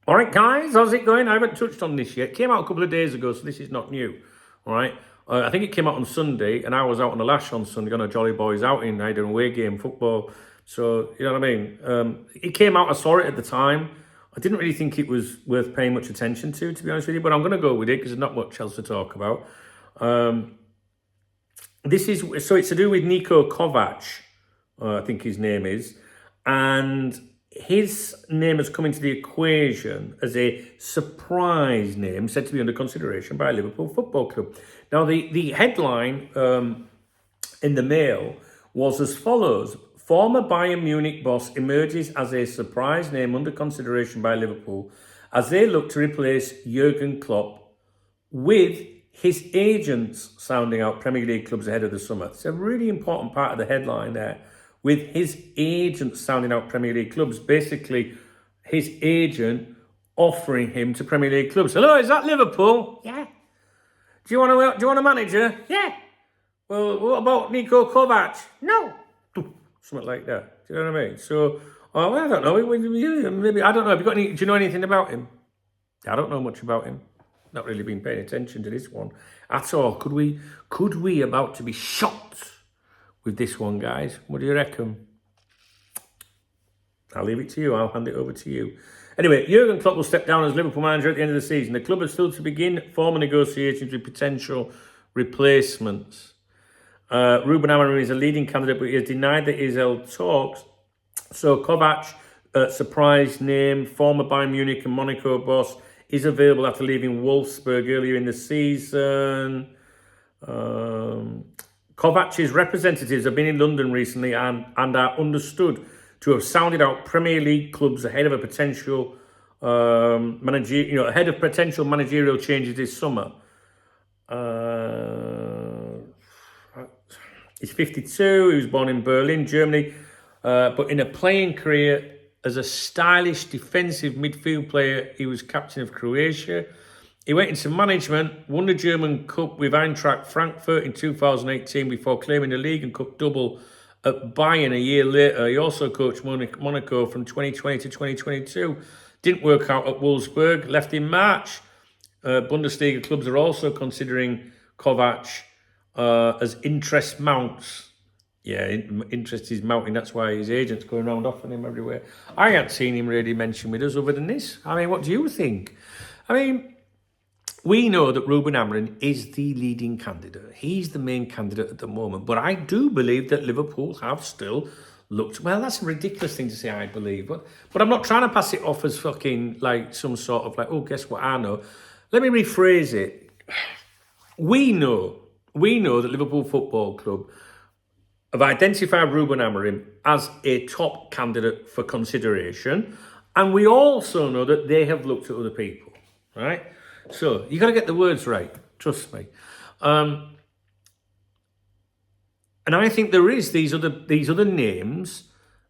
All right, guys, how's it going? I haven't touched on this yet. It came out a couple of days ago, so this is not new. All right. I think it came out on Sunday, and I was out on the lash on Sunday on a Jolly Boys outing. I had an away game, football. So, you know what I mean? It came out, I saw it at the time. I didn't really think it was worth paying much attention to be honest with you, but I'm going to go with it because there's not much else to talk about. So it's to do with Niko Kovac, I think his name is, and his name has come into the equation as a surprise name said to be under consideration by Liverpool Football Club. Now, the headline in the Mail was as follows: former Bayern Munich boss emerges as a surprise name under consideration by Liverpool as they look to replace Jurgen Klopp, with his agents sounding out Premier League clubs ahead of the summer. It's a really important part of the headline there. With his agent sounding out Premier League clubs, basically his agent offering him to Premier League clubs. Hello, is that Liverpool? Yeah. Do you want a manager? Yeah. Well, what about Niko Kovac? No. Something like that. Do you know what I mean? So, I don't know. Maybe I don't know. Have you got any? Do you know anything about him? I don't know much about him. Not really been paying attention to this one at all. Could we about to be shocked with this one, guys? What do you reckon? I'll leave it to you. I'll hand it over to you. Anyway, Jurgen Klopp will step down as Liverpool manager at the end of the season. The club is still to begin formal negotiations with potential replacements. Ruben Amorim is a leading candidate, but he has denied that he's held talks. So Kovac, surprise name, former Bayern Munich and Monaco boss, is available after leaving Wolfsburg earlier in the season. Kovac's representatives have been in London recently and are understood to have sounded out Premier League clubs ahead of a potential potential managerial changes this summer. He's 52. He was born in Berlin, Germany, but in a playing career as a stylish defensive midfield player, he was captain of Croatia. He went into management, won the German Cup with Eintracht Frankfurt in 2018 before claiming the League and Cup double at Bayern a year later. He also coached Monaco from 2020 to 2022. Didn't work out at Wolfsburg, left in March. Bundesliga clubs are also considering Kovac as interest mounts. Yeah, interest is mounting. That's why his agent's going around offering him everywhere. I haven't seen him really mentioned with us other than this. I mean, what do you think? I mean, we know that Ruben Amorim is the leading candidate. He's the main candidate at the moment. But I do believe that Liverpool have still looked... Well, that's a ridiculous thing to say, I believe. But I'm not trying to pass it off as fucking like some sort of like, oh, guess what I know. Let me rephrase it. We know that Liverpool Football Club have identified Ruben Amorim as a top candidate for consideration. And we also know that they have looked at other people, right? So you got to get the words right, trust me. And I think there is these other names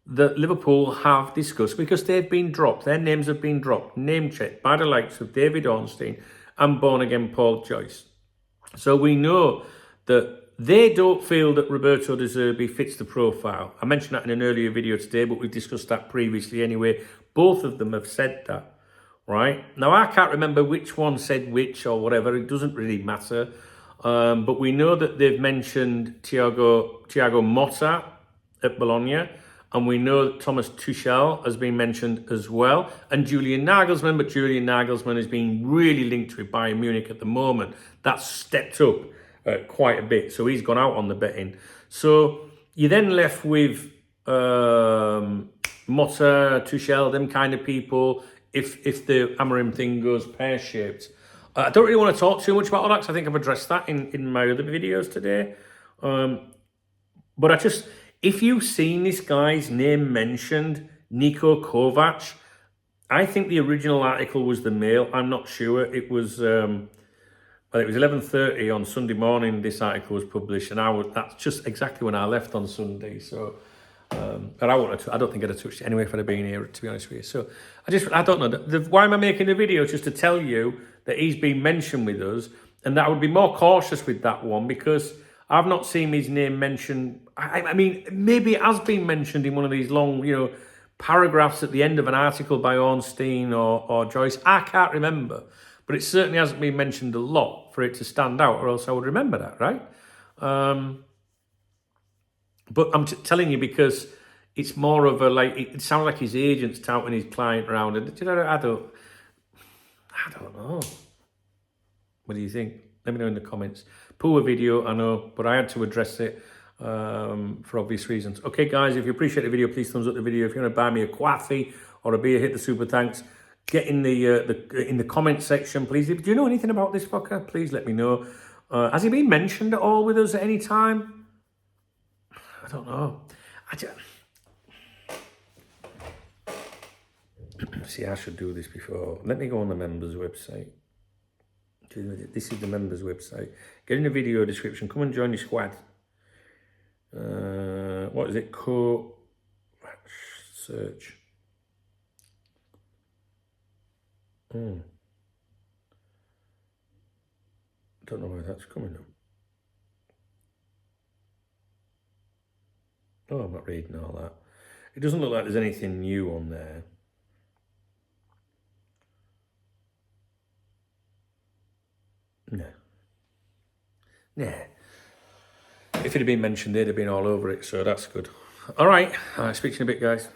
that Liverpool have discussed because they've been dropped. Their names have been dropped, name checked by the likes of David Ornstein and born again Paul Joyce. So we know that they don't feel that Roberto De Zerbi fits the profile. I mentioned that in an earlier video today, but we've discussed that previously anyway. Both of them have said that. Right? Now, I can't remember which one said which or whatever. It doesn't really matter. But we know that they've mentioned Thiago Motta at Bologna. And we know that Thomas Tuchel has been mentioned as well. And Julian Nagelsmann. But Julian Nagelsmann is being really linked with Bayern Munich at the moment. That's stepped up quite a bit. So he's gone out on the betting. So you're then left with Motta, Tuchel, them kind of people... If the Amorim thing goes pear-shaped. I don't really want to talk too much about all that because I think I've addressed that in my other videos today. But if you've seen this guy's name mentioned, Niko Kovac, I think the original article was the Mail. I'm not sure. It was 11:30 on Sunday morning. This article was published, and that's just exactly when I left on Sunday. So. But I don't think I'd have touched it anyway if I'd have been here, to be honest with you. So I don't know. Why am I making the video? Just to tell you that he's been mentioned with us, and that I would be more cautious with that one because I've not seen his name mentioned. I mean, maybe it has been mentioned in one of these long, paragraphs at the end of an article by Ornstein or Joyce. I can't remember, but it certainly hasn't been mentioned a lot for it to stand out, or else I would remember that, right? But I'm telling you because it's more of a, like, it sounds like his agent's touting his client around, and I don't know. What do you think? Let me know in the comments. Poor video, I know, but I had to address it for obvious reasons. Okay, guys, if you appreciate the video, please thumbs up the video. If you want to buy me a coffee or a beer, hit the super thanks. Get in the comment section, please. Do you know anything about this fucker? Please let me know. Has he been mentioned at all with us at any time? I don't know. See, I should do this before. Let me go on the members website. This is the members website. Get in the video description. Come and join the squad. What is it? Search. Don't know where that's coming up. Oh, I'm not reading all that. It doesn't look like there's anything new on there. No. Nah. If it had been mentioned, they'd have been all over it, so that's good. All right. I'll speak to you in a bit, guys.